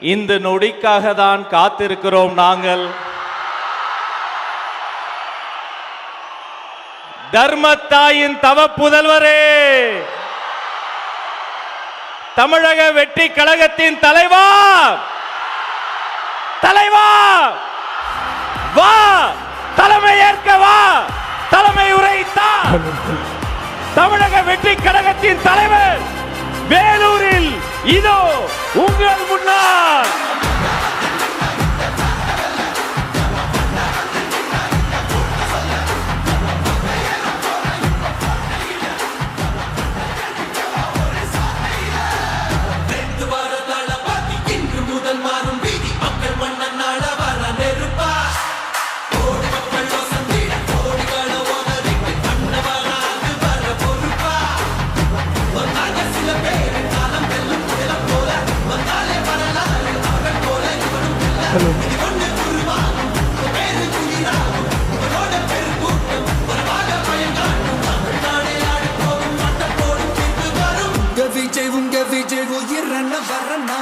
இந்த நொடிக்காக தான் காத்திருக்கிறோம் நாங்கள். தர்மத்தாயின் தவ புதல்வரே, தமிழக வெற்றி கழகத்தின் தலைவா, தலைவா வா, தலைமை ஏற்க வா, தலைமை உரைத்தா. தமிழக வெற்றி கழகத்தின் தலைவர் வேலூரில் இதோ உங்கள் முன்னால். உங்க விஜய் உயிரண்ண வரண்ணா.